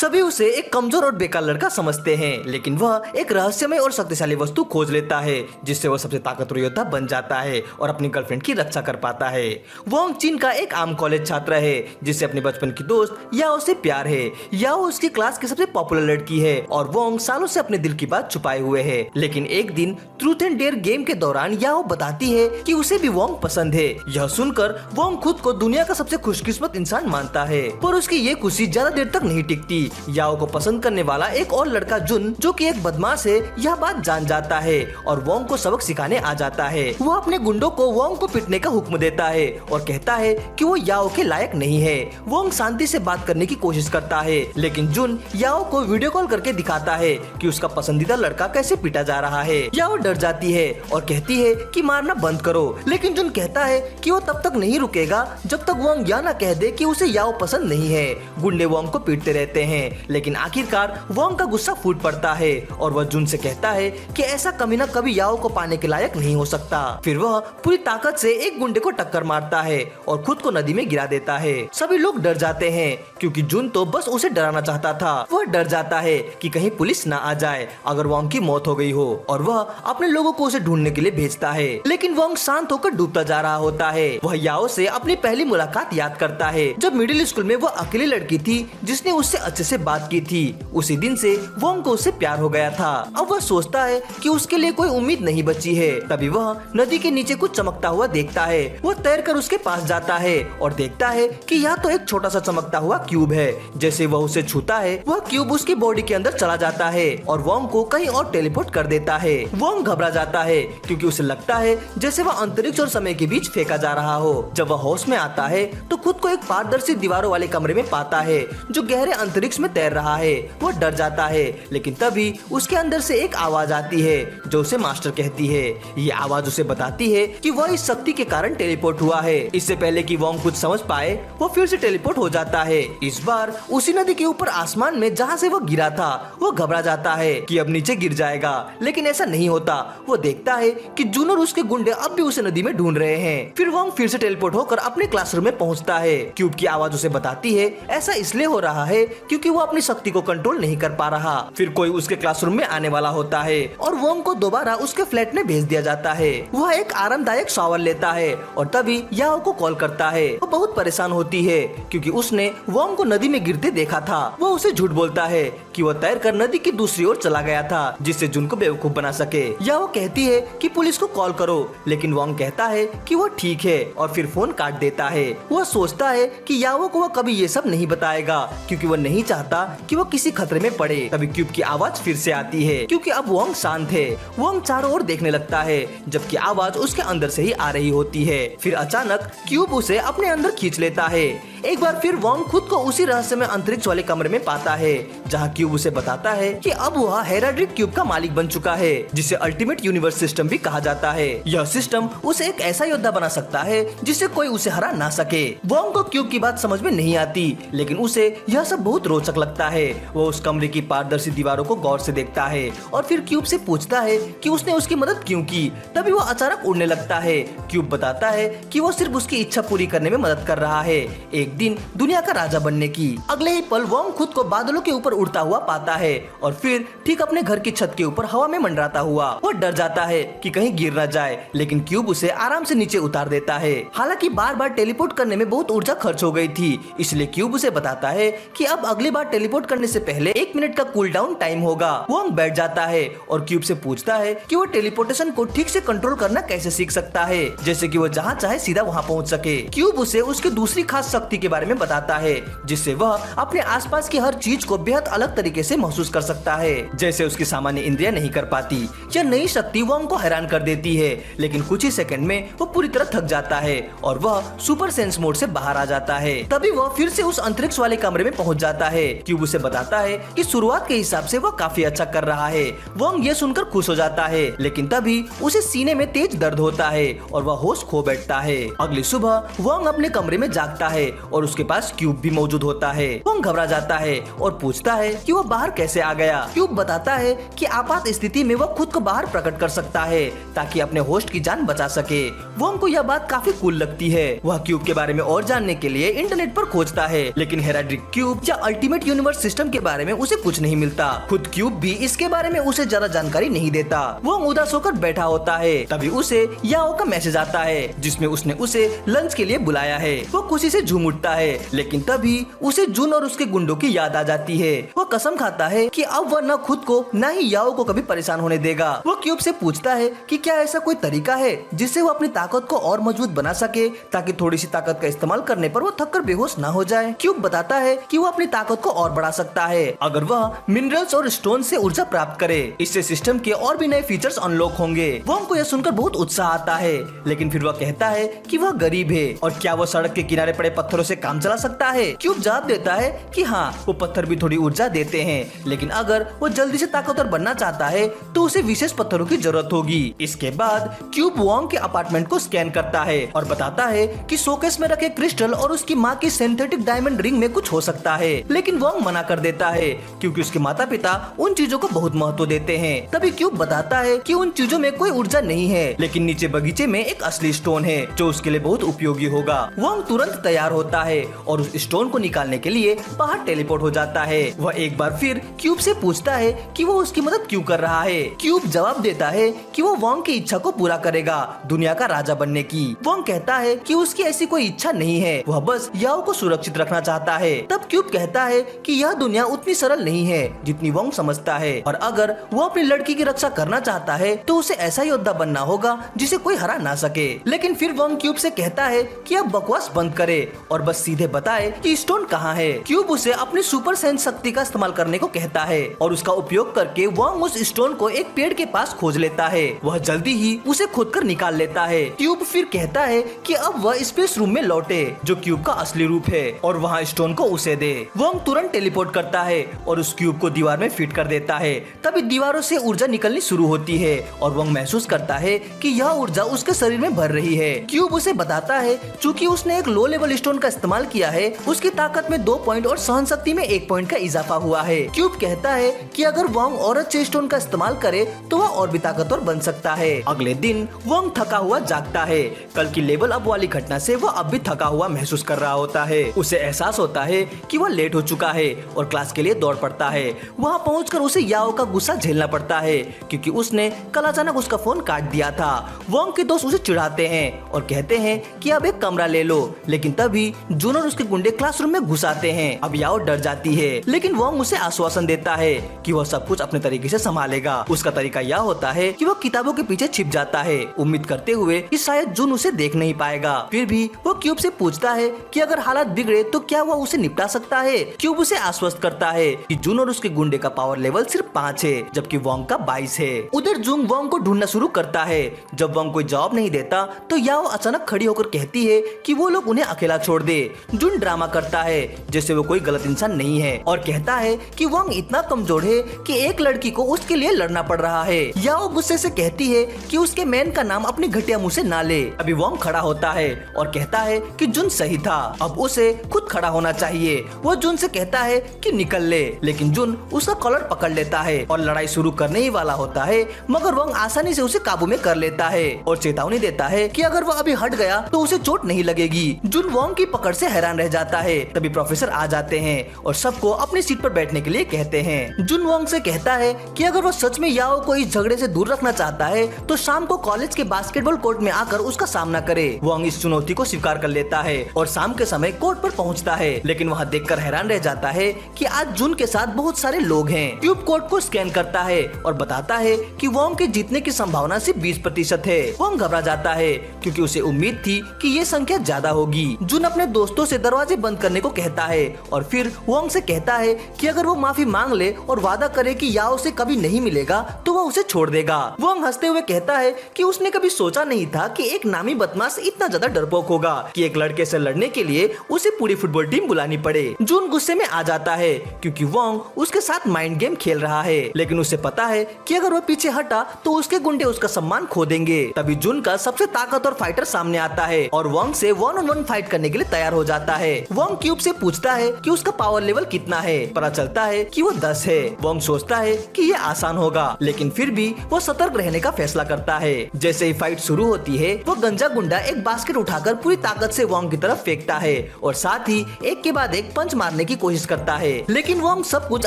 सभी उसे एक कमजोर और बेकार लड़का समझते हैं, लेकिन वह एक रहस्यमय और शक्तिशाली वस्तु खोज लेता है जिससे वह सबसे ताकतवर योद्धा बन जाता है और अपनी गर्लफ्रेंड की रक्षा कर पाता है। वोंग चीन का एक आम कॉलेज छात्र है जिससे अपने बचपन की दोस्त याओ से प्यार है। याओ उसकी क्लास की सबसे पॉपुलर लड़की है और वोंग सालों से अपने दिल की बात छुपाए हुए है। लेकिन एक दिन ट्रूथ एंड डेयर गेम के दौरान याओ बताती है कि उसे भी वोंग पसंद है। यह सुनकर वोंग खुद को दुनिया का सबसे खुशकिस्मत इंसान मानता है, पर उसकी ये खुशी ज्यादा देर तक नहीं टिकती। याओ को पसंद करने वाला एक और लड़का जुन, जो कि एक बदमाश है, यह बात जान जाता है और वोंग को सबक सिखाने आ जाता है। वह अपने गुंडों को वोंग को पीटने का हुक्म देता है और कहता है कि वो याओ के लायक नहीं है। वोंग शांति से बात करने की कोशिश करता है, लेकिन जुन याओ को वीडियो कॉल करके दिखाता है कि उसका पसंदीदा लड़का कैसे पीटा जा रहा है। याओ डर जाती है और कहती है कि मारना बंद करो, लेकिन जुन कहता है कि वो तब तक नहीं रुकेगा जब तक वोंग यह न कह दे कि उसे याओ पसंद नहीं है। गुंडे वोंग को पीटते रहते हैं, लेकिन आखिरकार वोंग का गुस्सा फूट पड़ता है और वह जुन से कहता है कि ऐसा कमीना कभी याओ को पाने के लायक नहीं हो सकता। फिर वह पूरी ताकत से एक गुंडे को टक्कर मारता है और खुद को नदी में गिरा देता है। सभी लोग डर जाते हैं क्योंकि जुन तो बस उसे डराना चाहता था। वह डर जाता है कि कहीं पुलिस न आ जाए अगर वोंग की मौत हो गई हो, और वह अपने लोगों को उसे ढूंढने के लिए भेजता है। लेकिन वोंग शांत होकर डूबता जा रहा होता है। वह याओ से अपनी पहली मुलाकात याद करता है जब मिडिल स्कूल में वह अकेली लड़की थी जिसने उससे अच्छे से बात की थी। उसी दिन से वोंग को उससे प्यार हो गया था। अब वह सोचता है कि उसके लिए कोई उम्मीद नहीं बची है। तभी वह नदी के नीचे कुछ चमकता हुआ देखता है। वह तैरकर उसके पास जाता है और देखता है कि यह तो एक छोटा सा चमकता हुआ क्यूब है। जैसे वह उसे छूता है, वह क्यूब उसकी बॉडी के अंदर चला जाता है और वोंग को कहीं और टेलीपोर्ट कर देता है। वोंग घबरा जाता है क्योंकि उसे लगता है जैसे वह अंतरिक्ष और समय के बीच फेंका जा रहा हो। जब वह होश में आता है तो खुद को एक पारदर्शी दीवारों वाले कमरे में पाता है जो गहरे अंतरिक्ष में तैर रहा है। वह डर जाता है, लेकिन तभी उसके अंदर से एक आवाज आती है जो उसे मास्टर कहती है। ये आवाज उसे बताती है कि वह इस शक्ति के कारण टेलीपोर्ट हुआ है। इससे पहले कि वोंग कुछ समझ पाए, वो फिर से टेलीपोर्ट हो जाता है। इस बार उसी नदी के ऊपर आसमान में जहाँ से वह गिरा था। वो घबरा जाता है कि अब नीचे गिर जाएगा, लेकिन ऐसा नहीं होता। वो देखता है कि जुन और उसके गुंडे अब भी उसे नदी में ढूंढ रहे हैं। फिर वोंग फिर से टेलीपोर्ट होकर अपने क्लासरूम में पहुंचता है। क्यूब की आवाज उसे बताती है ऐसा इसलिए हो रहा है क्योंकि वो अपनी शक्ति को कंट्रोल नहीं कर पा रहा। फिर कोई उसके क्लासरूम में आने वाला होता है और वोंग को दोबारा उसके फ्लैट में भेज दिया जाता है। वह एक आरामदायक शावर लेता है और तभी याओ को कॉल करता है। वो बहुत परेशान होती है क्योंकि उसने वोंग को नदी में गिरते देखा था। वो उसे झूठ बोलता है कि वह तैरकर नदी की दूसरी ओर चला गया था जिससे जुन को बेवकूफ बना सके। याओ कहती है कि पुलिस को कॉल करो, लेकिन वोंग कहता है कि वो ठीक है और फिर फोन काट देता है। वह सोचता है कि याओ को वह कभी ये सब नहीं बताएगा क्योंकि वह नहीं चाहता कि वो किसी खतरे में पड़े। तभी क्यूब की आवाज फिर से आती है क्योंकि अब वोंग शांत है। वोंग चारों ओर देखने लगता है जबकि आवाज उसके अंदर से ही आ रही होती है। फिर अचानक क्यूब उसे अपने अंदर खींच लेता है। एक बार फिर वोंग खुद को उसी रहस्यमय अंतरिक्ष वाले कमरे में पाता है जहाँ क्यूब उसे बताता है कि अब वह हेराड्रिक क्यूब का मालिक बन चुका है, जिसे अल्टीमेट यूनिवर्स सिस्टम भी कहा जाता है। यह सिस्टम उसे एक ऐसा योद्धा बना सकता है जिससे कोई उसे हरा ना सके। वोंग को क्यूब की बात समझ में नहीं आती, लेकिन उसे यह सब बहुत रोचक लगता है। वो उस कमरे की पारदर्शी दीवारों को गौर से देखता है और फिर क्यूब से पूछता है कि उसने उसकी मदद क्यों की। तभी वो अचानक उड़ने लगता है। क्यूब बताता है कि वो सिर्फ उसकी इच्छा पूरी करने में मदद कर रहा है, एक दिन दुनिया का राजा बनने की। अगले ही पल वोंग खुद को बादलों के ऊपर उड़ता हुआ पाता है और फिर ठीक अपने घर की छत के ऊपर हवा में मंडराता हुआ। वो डर जाता है कि कहीं गिर न जाए, लेकिन क्यूब उसे आराम से नीचे उतार देता है। हालांकि बार बार टेलीपोर्ट करने में बहुत ऊर्जा खर्च हो गई थी, इसलिए क्यूब उसे बताता है कि अब अगली बार टेलीपोर्ट करने से पहले 1 मिनट का कूल डाउन टाइम होगा। वोंग बैठ जाता है और क्यूब से पूछता है कि वो टेलीपोर्टेशन को ठीक से कंट्रोल करना कैसे सीख सकता है, जैसे कि वो जहाँ चाहे सीधा वहाँ पहुँच सके। क्यूब उसे उसकी दूसरी खास शक्ति के बारे में बताता है जिससे वह अपने आसपास की हर चीज को बेहद अलग तरीके से महसूस कर सकता है, जैसे उसकी सामान्य इंद्रियां नहीं कर पाती। यह नई शक्ति वोंग को हैरान कर देती है, लेकिन कुछ ही सेकंड में वो पूरी तरह थक जाता है और वह सुपर सेंस मोड से बाहर आ जाता है। तभी वह फिर से उस अंतरिक्ष वाले कमरे में पहुंच जाता है। क्यूब उसे बताता है कि शुरुआत के हिसाब से वह काफी अच्छा कर रहा है। वोंग ये सुनकर खुश हो जाता है, लेकिन तभी उसे सीने में तेज दर्द होता है और वह होश खो बैठता है। अगली सुबह वोंग अपने कमरे में जागता है और उसके पास क्यूब भी मौजूद होता है। वोंग घबरा जाता है और पूछता है कि वह बाहर कैसे आ गया। क्यूब बताता है कि आपात स्थिति में वह खुद को बाहर प्रकट कर सकता है ताकि अपने होस्ट की जान बचा सके। वोंग को यह बात काफी कूल लगती है। वह क्यूब के बारे में और जानने के लिए इंटरनेट पर खोजता है, लेकिन हेराड्रिक क्यूब या अल्टीमेट अल्टीमेट यूनिवर्स सिस्टम के बारे में उसे कुछ नहीं मिलता। खुद क्यूब भी इसके बारे में उसे ज्यादा जानकारी नहीं देता। वो उदास होकर बैठा होता है। तभी उसे याओ का मैसेज आता है जिसमें उसने उसे लंच के लिए बुलाया है। वो खुशी से झूम उठता है, लेकिन तभी उसे जुन और उसके गुंडों की याद आ जाती है। वो कसम खाता है कि अब वह न खुद को न ही याओ को कभी परेशान होने देगा। वो क्यूब से पूछता है कि क्या ऐसा कोई तरीका है जिससे वो अपनी ताकत को और मजबूत बना सके, ताकि थोड़ी सी ताकत का इस्तेमाल करने पर वो थककर बेहोश न हो जाए। क्यूब बताता है कि वो अपनी ताकत को और बढ़ा सकता है अगर वह मिनरल्स और स्टोन से ऊर्जा प्राप्त करे। इससे सिस्टम के और भी नए फीचर्स अनलॉक होंगे। वोंग को यह सुनकर बहुत उत्साह आता है, लेकिन फिर वह कहता है कि वह गरीब है और क्या वो सड़क के किनारे पड़े पत्थरों से काम चला सकता है। क्यूब जवाब देता है कि हाँ, वो पत्थर भी थोड़ी ऊर्जा देते हैं, लेकिन अगर वो जल्दी से ताकतवर बनना चाहता है तो उसे विशेष पत्थरों की जरूरत होगी। इसके बाद क्यूब वोंग के अपार्टमेंट को स्कैन करता है और बताता है कि शोकेस में रखे क्रिस्टल और उसकी माँ की सिंथेटिक डायमंड रिंग में कुछ हो सकता है, लेकिन वोंग मना कर देता है क्योंकि उसके माता पिता उन चीजों को बहुत महत्व देते हैं। तभी क्यूब बताता है कि उन चीजों में कोई ऊर्जा नहीं है, लेकिन नीचे बगीचे में एक असली स्टोन है जो उसके लिए बहुत उपयोगी होगा। वोंग तुरंत तैयार होता है और उस स्टोन को निकालने के लिए बाहर टेलीपोर्ट हो जाता है। वह एक बार फिर क्यूब से पूछता है कि वो उसकी मदद क्यों कर रहा है। क्यूब जवाब देता है कि वो वोंग की इच्छा को पूरा करेगा, दुनिया का राजा बनने की। वोंग कहता है कि उसकी ऐसी कोई इच्छा नहीं है, वह बस याओ को सुरक्षित रखना चाहता है। तब क्यूब कहता है कि यह दुनिया उतनी सरल नहीं है जितनी वोंग समझता है, और अगर वो अपनी लड़की की रक्षा करना चाहता है तो उसे ऐसा योद्धा बनना होगा जिसे कोई हरा ना सके। लेकिन फिर वोंग क्यूब से कहता है कि अब बकवास बंद करे और बस सीधे बताए कि स्टोन कहाँ है। क्यूब उसे अपनी सुपर सेंस शक्ति का इस्तेमाल करने को कहता है और उसका उपयोग करके वोंग उस स्टोन को एक पेड़ के पास खोज लेता है। वह जल्दी ही उसे खोद कर निकाल लेता है। क्यूब फिर कहता है कि अब वह स्पेस रूम में लौटे जो क्यूब का असली रूप है और वहाँ स्टोन को उसे दे। वोंग तुरंत टेलीपोर्ट करता है और उस क्यूब को दीवार में फिट कर देता है। तभी दीवारों से ऊर्जा निकलनी शुरू होती है और वोंग महसूस करता है कि यह ऊर्जा उसके शरीर में भर रही है। क्यूब उसे बताता है चूँकि उसने एक लो लेवल स्टोन का इस्तेमाल किया है, उसकी ताकत में 2 पॉइंट और सहन शक्ति में 1 पॉइंट का इजाफा हुआ है। क्यूब कहता है कि अगर वोंग और अच्छे स्टोन का इस्तेमाल करे तो वह और भी ताकतवर बन सकता है। अगले दिन वोंग थका हुआ जागता है। कल की लेवल अप वाली घटना से वह अब भी थका हुआ महसूस कर रहा होता है। उसे एहसास होता है कि वह लेट हो चुका है और क्लास के लिए दौड़ पड़ता है। वहाँ पहुंचकर उसे याओ का गुस्सा झेलना पड़ता है क्योंकि उसने कल अचानक उसका फोन काट दिया था। वोंग के दोस्त उसे चिढ़ाते हैं और कहते हैं कि अब एक कमरा ले लो, लेकिन तभी जून और उसके गुंडे क्लासरूम में घुस आते हैं। अब याओ डर जाती है, लेकिन वोंग उसे आश्वासन देता है कि वह सब कुछ अपने तरीके से संभालेगा। उसका तरीका यह होता है कि वह किताबों के पीछे छिप जाता है, उम्मीद करते हुए कि शायद जून उसे देख नहीं पाएगा। फिर भी वो क्यूब से पूछता है कि अगर हालात बिगड़े तो क्या वह उसे निपटा सकता है। क्यूब उसे आश्वस्त करता है कि जून और उसके गुंडे का पावर लेवल सिर्फ 5 है, जबकि वोंग का 22 है। उधर जून वोंग को ढूंढना शुरू करता है। जब वोंग कोई जवाब नहीं देता तो याओ अचानक खड़ी होकर कहती है कि वो लोग उन्हें अकेला छोड़ दे। जून ड्रामा करता है जैसे वो कोई गलत इंसान नहीं है और कहता है कि वोंग इतना कमजोर है कि एक लड़की को उसके लिए लड़ना पड़ रहा है। याओ गुस्से से कहती है कि उसके मैन का नाम अपनी घटिया मुंह से ना ले। अभी वोंग खड़ा होता है और कहता है कि जुन सही था, अब उसे खुद खड़ा होना चाहिए। वो जुन से कहता है कि निकल ले, लेकिन जुन उसका कॉलर पकड़ लेता है और लड़ाई शुरू करने ही वाला होता है, मगर वोंग आसानी से उसे काबू में कर लेता है और चेतावनी देता है कि अगर वह अभी हट गया तो उसे चोट नहीं लगेगी। जुन वोंग की पकड़ से हैरान रह जाता है। तभी प्रोफेसर आ जाते हैं और सबको अपनी सीट पर बैठने के लिए कहते हैं। जुन वोंग से कहता है कि अगर वो सच में याओ को इस झगड़े से दूर रखना चाहता है तो शाम को कॉलेज के बास्केटबॉल कोर्ट में आकर उसका सामना करे। वोंग इस चुनौती को स्वीकार कर लेता है और शाम के समय कोर्ट पर पहुंचता है, लेकिन वहां देखकर हैरान रह जाता है कि आज जुन के साथ बहुत सारे लोग हैं। क्यूब कोर्ट को स्कैन करता है और बताता है कि वोंग के जीतने की संभावना सिर्फ 20% है। वोंग घबरा जाता है क्योंकि उसे उम्मीद थी कि ये संख्या ज्यादा होगी। जुन अपने दोस्तों से दरवाजे बंद करने को कहता है और फिर वोंग से कहता है कि अगर वो माफी मांग ले और वादा करे कि याओ से कभी नहीं मिलेगा तो वह उसे छोड़ देगा। वोंग हंसते हुए कहता है कि उसने कभी सोचा नहीं था कि एक नामी बदमाश इतना ज्यादा डरपोक होगा कि एक लड़के से लड़ने के लिए उसे पूरी फुटबॉल टीम बुलानी पड़े। जून गुस्से में आ जाता है क्योंकि वोंग उसके साथ माइंड गेम खेल रहा है, लेकिन उसे पता है कि अगर वो पीछे हटा तो उसके गुंडे उसका सम्मान खो देंगे। तभी जून का सबसे ताकतवर फाइटर सामने आता है और वोंग से 1-on-1 फाइट करने के लिए तैयार हो जाता है। वोंग क्यूब से पूछता है कि उसका पावर लेवल कितना है, पर चलता है कि वो 10 है। वोंग सोचता है कि ये आसान होगा, लेकिन फिर भी वो सतर्क रहने का फैसला करता है। जैसे ही फाइट शुरू होती है, वो गंजा गुंडा एक बास्केट उठाकर पूरी ताकत से वोंग की तरफ फेंकता है और साथ ही एक के बाद एक पंच मारने की कोशिश करता है, लेकिन वोंग सब कुछ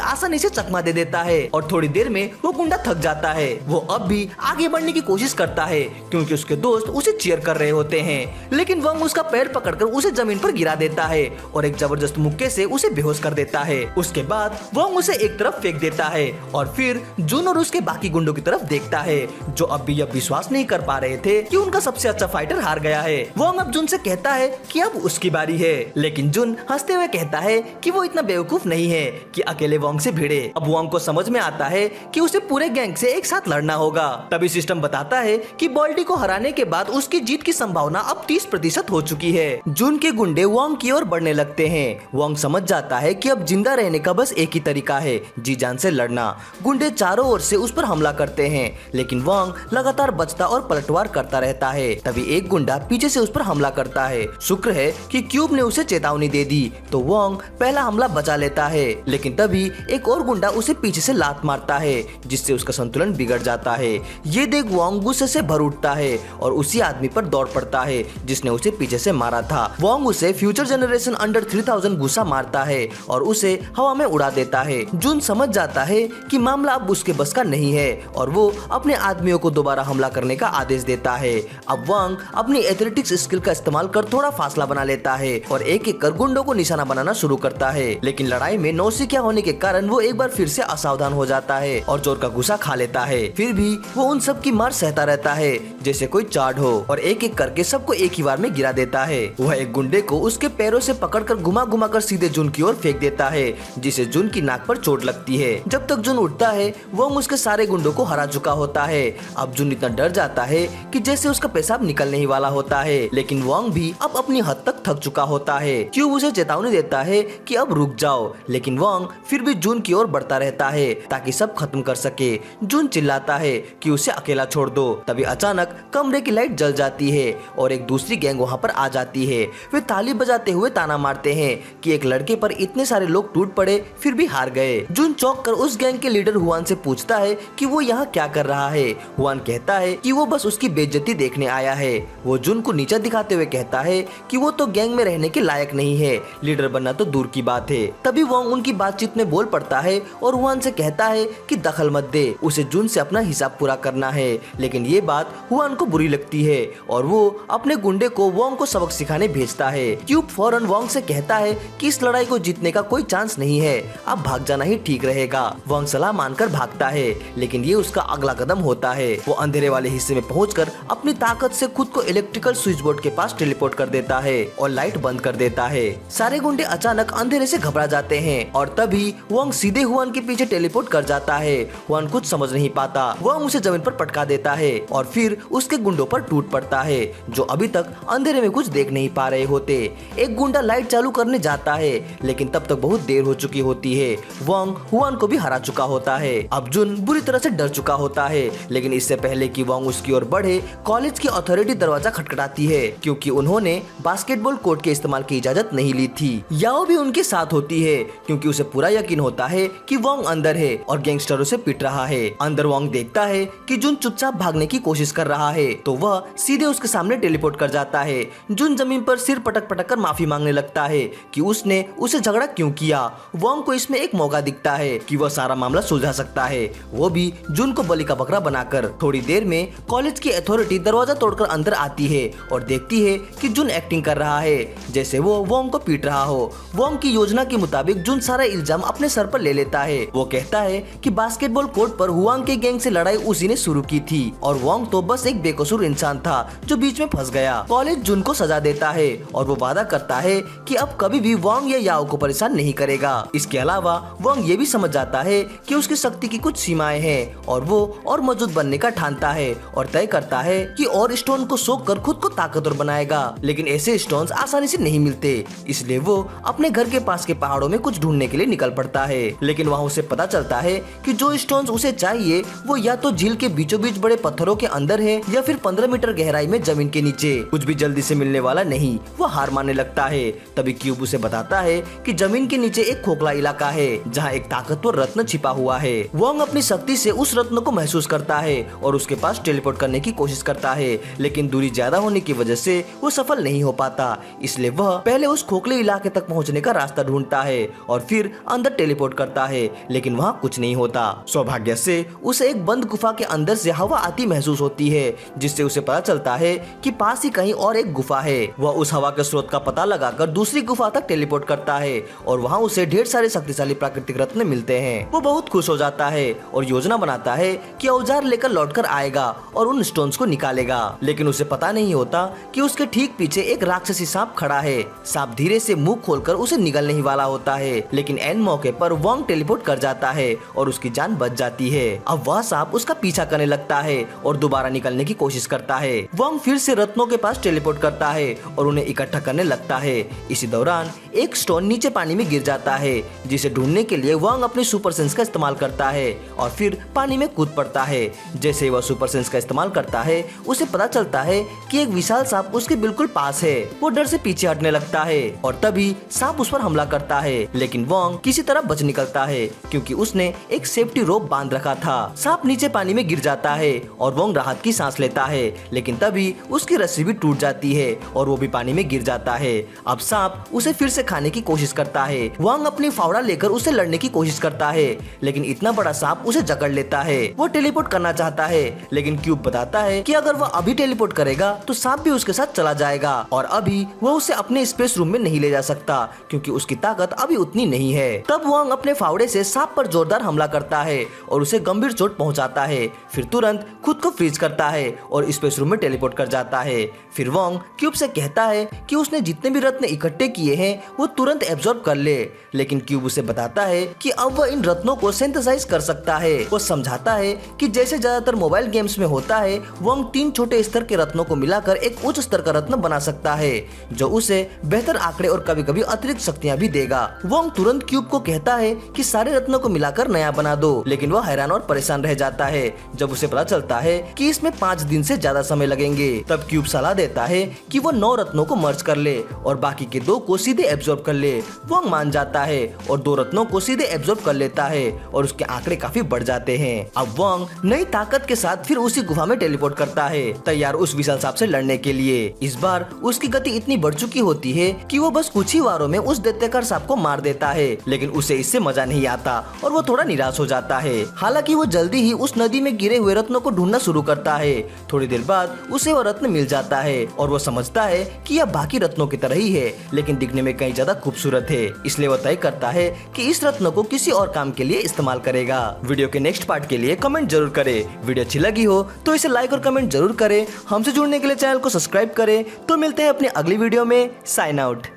आसानी से चकमा दे देता है और थोड़ी देर में वो गुंडा थक जाता है। वो अब भी आगे बढ़ने की कोशिश करता है क्योंकि उसके दोस्त उसे चीयर कर रहे होते हैं, लेकिन वोंग उसका पैर पकड़कर उसे जमीन पर गिरा देता है और एक जबरदस्त मुक्के से उसे बेहोश कर देता है। उसके बाद वोंग उसे एक तरफ फेंक देता है और फिर जुन और उसके बाकी गुंडों की तरफ देखता है, जो अब भी यह विश्वास नहीं कर पा रहे थे कि उनका सबसे अच्छा फाइटर हार गया है। वोंग अब जुन से कहता है कि अब उसकी बारी है, लेकिन जुन हंसते हुए कहता है कि वो इतना बेवकूफ नहीं है कि अकेले वोंग से भिड़े। अब वोंग को समझ में आता है कि उसे पूरे गैंग से एक साथ लड़ना होगा। तभी सिस्टम बताता है कि बॉल्टी को हराने के बाद उसकी जीत की संभावना अब 30% हो चुकी है। जुन के गुंडे वोंग की ओर बढ़ने लगते हैं। वोंग समझ जाता है कि अब जिंदा रहने का बस एक ही तरीका है, जी जान से लड़ना। गुंडे चारों ओर से उस पर हमला करते हैं, लेकिन वोंग लगातार बचता और पलटवार करता रहता है। तभी एक गुंडा पीछे से उस पर हमला करता है। शुक्र है कि क्यूब ने उसे चेतावनी दे दी, तो वोंग पहला हमला बचा लेता है, लेकिन तभी एक और गुंडा उसे पीछे से लात मारता है, जिससे उसका संतुलन बिगड़ जाता है। ये देख वोंग गुस्से से भर उठता है और उसी आदमी पर दौड़ पड़ता है जिसने उसे पीछे से मारा था। वोंग उसे फ्यूचर जनरेशन अंडर 3000 गुस्सा मारता है और उसे हवा में उड़ा देता है। जुन समझ जाता है कि मामला अब उसके बस का नहीं है और वो अपने आदमियों को दोबारा हमला करने का आदेश देता है। अब वोंग अपनी एथलेटिक्स स्किल का इस्तेमाल कर थोड़ा फासला बना लेता है और एक एक कर गुंडों को निशाना बनाना शुरू करता है, लेकिन लड़ाई में नौसिखिया होने के कारण वो एक बार फिर से असावधान हो जाता है और जोर का गुस्सा खा लेता है। फिर भी वो उन सब की मार सहता रहता है जैसे कोई चार्ड हो और एक एक करके सबको एक ही बार में गिरा देता है। वह एक गुंडे को उसके पैरों से पकड़कर घुमा घुमा कर सीधे जुन की ओर फेंक देता है, जिसे जुन की नाक पर चोट लगती है। जब तक जुन उठता है, वोंग उसके सारे गुंडों को हरा चुका होता है। अब जुन इतना डर जाता है कि जैसे उसका पेशाब निकलने ही वाला होता है, लेकिन वोंग भी अब अपनी हद तक थक चुका होता है। क्यूब उसे चेतावनी देता है कि अब रुक जाओ, लेकिन वोंग फिर भी जुन की ओर बढ़ता रहता है ताकि सब खत्म कर सके। जुन चिल्लाता है कि उसे अकेला छोड़ दो। तभी अचानक कमरे की लाइट जल जाती है और एक दूसरी गैंग वहाँ पर आ जाती है। वे ताली बजाते हुए ताना मारते हैं कि एक लड़के पर इतने सारे लोग टूट पड़े फिर भी हार गए। जुन चौंक कर उस गैंग के लीडर हुआन से पूछता है कि वो यहाँ क्या कर रहा है। हुआन कहता है कि वो बस उसकी बेइज्जती देखने आया है। वो जुन को नीचा दिखाते हुए कहता है कि वो तो गैंग में रहने के लायक नहीं है, लीडर बनना तो दूर की बात है। तभी वोंग उनकी बातचीत में बोल पड़ता है और हुआन से कहता है कि दखल मत दे, उसे जुन से अपना हिसाब पूरा करना है। लेकिन ये बात हुआन को बुरी लगती है और वो अपने गुंडे को वोंग को सबक सिखाने भेजता है। क्यूब फौरन वोंग से कहता है कि इस लड़ाई को जीतने का कोई चांस नहीं है, अब भाग जाना ही ठीक रहेगा। वोंग सलाह मानकर भागता है, लेकिन ये उसका अगला कदम होता है। वो अंधेरे वाले हिस्से में पहुंचकर अपनी ताकत से खुद को इलेक्ट्रिकल स्विच बोर्ड के पास टेलीपोर्ट कर देता है और लाइट बंद कर देता है। सारे गुंडे अचानक अंधेरे से घबरा जाते हैं और तभी वोंग सीधे हुआन के पीछे टेलीपोर्ट कर जाता है। हुआन कुछ समझ नहीं पाता। वोंग उसे जमीन पर पटका देता है और फिर उसके गुंडों पर टूट पड़ता है, जो अभी तक अंधेरे में कुछ देख नहीं पा रहे होते। एक गुंडा लाइट चालू करने जाता है, लेकिन तब तक बहुत देर हो चुकी होती है। वोंग हुआन को भी हरा चुका होता है। अब जुन बुरी तरह से डर चुका होता है, लेकिन इससे पहले कि वोंग उसकी ओर बढ़े, कॉलेज की अथॉरिटी दरवाजा खटखटाती है क्योंकि उन्होंने बास्केटबॉल कोर्ट के इस्तेमाल की इजाजत नहीं ली थी। याओ भी उनके साथ होती है क्योंकि उसे पूरा यकीन होता है कि वोंग अंदर है और गैंगस्टरों से पिट रहा है। अंदर वोंग देखता है कि जुन चुपचाप भागने की कोशिश कर रहा है, तो वह सीधे उसके सामने टेलीपोर्ट कर जाता है। जुन जमीन पर सिर पटक पटक कर माफी मांगने लगता है कि उसने उसे झगड़ा क्यों किया। वोंग को इसमें एक मौका दिखता है कि वह सारा मामला सुलझा सकता है, वो भी जुन को बलि का बकरा बनाकर। थोड़ी देर में कॉलेज की अथॉरिटी दरवाजा तोड़कर अंदर आती है और देखती है कि जुन एक्टिंग कर रहा है जैसे वो वोंग को पीट रहा हो। वोंग की योजना के मुताबिक जुन सारा इल्जाम अपने सर पर ले लेता है। वो कहता है कि बास्केटबॉल कोर्ट पर हुआंग के गैंग से लड़ाई उसी ने शुरू की थी और वोंग तो बस एक बेकसूर इंसान था जो बीच में फंस गया। कॉलेज जुन को सजा देता है और वो वादा करता है कि अब कभी भी वोंग या याओ को परेशान नहीं करेगा। इसके अलावा वोंग ये भी समझ जाता है कि उसकी शक्ति की कुछ सीमाएं हैं और वो और मजबूत बनने का ठानता है और तय करता है कि और स्टोन को सोख कर खुद को ताकतवर बनाएगा। लेकिन ऐसे स्टोन्स आसानी से नहीं मिलते, इसलिए वो अपने घर के पास के पहाड़ों में कुछ ढूंढने के लिए निकल पड़ता है। लेकिन वहाँ उसे पता चलता है कि जो स्टोन्स उसे चाहिए वो या तो झील के बीचों बीच बड़े पत्थरों के अंदर है या फिर 15 मीटर गहराई में जमीन के नीचे। कुछ भी जल्दी से मिलने वाला नहीं। वो हार मानने लगता है। तभी क्यूब उसे बताता है कि जमीन के नीचे एक खोखला इलाका है जहाँ एक ताकतवर रत्न छिपा हुआ है। वोंग अपनी शक्ति से उस रत्न को महसूस करता है और उसके पास टेलीपोर्ट करने की कोशिश करता है, लेकिन दूरी ज्यादा होने की वजह से वो सफल नहीं हो पाता। इसलिए वह पहले उस खोखले इलाके तक पहुँचने का रास्ता ढूंढता है और फिर अंदर टेलीपोर्ट करता है, लेकिन वहाँ कुछ नहीं होता। सौभाग्य से उसे एक बंद गुफा के अंदर से हवा आती महसूस होती है, जिससे उसे पता चलता है कि पास ही कहीं और एक गुफा है। वह उस हवा के स्रोत का पता लगाकर दूसरी गुफा तक टेलीपोर्ट करता है और वहाँ उसे ढेर सारे शक्तिशाली प्राकृतिक रत्न मिलते हैं। वो बहुत खुश हो जाता है और योजना बनाता है कि औजार लेकर लौटकर आएगा और उन स्टोन्स को निकालेगा, लेकिन उसे पता नहीं होता कि उसके ठीक पीछे एक राक्षसी सांप खड़ा है। सांप धीरे से मुंह खोलकर उसे निगलने ही वाला होता है, लेकिन एन मौके पर वोंग टेलीपोर्ट कर जाता है और उसकी जान बच जाती है। अब वह सांप उसका पीछा करने लगता है और दोबारा निकलने की कोशिश करता है। वोंग फिर से रत्नों के पास टेलीपोर्ट करता है और उन्हें इकट्ठा करने लगता है। इसी दौरान एक स्टोन नीचे पानी में गिर जाता है, जिसे ढूंढने के लिए वोंग अपनी सुपर सेंस का इस्तेमाल करता है और फिर पानी में कूद पड़ता है। जैसे वह सुपर सेंस का इस्तेमाल करता है, उसे पता चलता है कि एक विशाल सांप उसके बिल्कुल पास है। वो डर से पीछे हटने लगता है और तभी सांप उस पर हमला करता है, लेकिन वोंग किसी तरह बच निकलता है क्योंकि उसने एक सेफ्टी रोप बांध रखा था। सांप नीचे पानी में गिर जाता है और वोंग राहत की सांस लेता है, लेकिन तभी उसकी रस्सी भी टूट जाती है और वो भी पानी में गिर जाता है। अब सांप उसे फिर से खाने की कोशिश करता है। वोंग अपनी फावड़ा लेकर उसे लड़ने की कोशिश करता है, लेकिन इतना बड़ा सांप उसे जकड़ लेता है। वो टेलीपोर्ट करना चाहता है, लेकिन क्यूब बताता है कि अगर वह अभी टेलीपोर्ट करेगा तो सांप भी उसके साथ चला जाएगा और अभी वह उसे अपने स्पेस रूम में नहीं ले जा सकता क्योंकि उसकी ताकत अभी उतनी नहीं है। तब वोंग अपने फावड़े से सांप पर जोरदार हमला करता है और उसे गंभीर चोट पहुंचाता है। फिर तुरंत खुद को फ्रीज करता है और स्पेस रूम में टेलीपोर्ट कर जाता है। फिर वोंग क्यूब से कहता है कि उसने जितने भी रत्न इकट्ठे किए हैं वो तुरंत एब्जॉर्ब कर ले, लेकिन क्यूब उसे बताता है कि अब वह इन रत्नों को सिंथेसाइज कर सकता है। वो समझाता है कि जैसे ज्यादातर मोबाइल गेम्स में होता है, वोंग 3 छोटे स्तर के रत्नों को मिलाकर एक उच्च स्तर का रत्न बना सकता है जो उसे बेहतर आंकड़े और कभी कभी अतिरिक्त शक्तियाँ भी देगा। वोंग तुरंत क्यूब को कहता है कि सारे रत्नों को मिलाकर नया बना दो, लेकिन वह हैरान और परेशान रह जाता है जब उसे पता चलता है कि इसमें 5 दिन से ज्यादा समय लगेंगे। तब क्यूब सलाह देता है कि वो 9 रत्नों को मर्ज कर ले और बाकी के 2 को सीधे एब्जॉर्ब कर ले। वोंग मान जाता है और 2 रत्नों को सीधे एब्जॉर्ब कर लेता है और उसके आंकड़े काफी बढ़ जाते हैं। अब वोंग नई ताकत के साथ फिर उसी गुफा में टेलीपोर्ट करता है, तैयार उस विशाल सांप से लड़ने के लिए। इस बार उसकी गति इतनी बढ़ चुकी होती है कि वो बस कुछ ही वारों में उस दैत्याकार सांप को मार देता है, लेकिन उसे इससे मजा नहीं आता और वो थोड़ा निराश हो जाता है। हालांकि वो जल्दी ही उस नदी में गिरे हुए रत्नों को ढूंढना शुरू करता है। थोड़ी देर बाद उसे वो रत्न मिल जाता है और वो समझता है कि यह बाकी रत्नों की तरह ही है, लेकिन दिखने में कहीं ज्यादा खूबसूरत है। इसलिए वो तय करता है कि इस रत्न को किसी और काम के लिए इस्तेमाल करेगा। वीडियो के नेक्स्ट पार्ट के लिए कमेंट जरूर करें। वीडियो अच्छी लगी हो तो इसे लाइक और कमेंट जरूर करें। हमसे जुड़ने के लिए चैनल को सब्सक्राइब करें। तो मिलते हैं अपनी अगली वीडियो में। Sign out.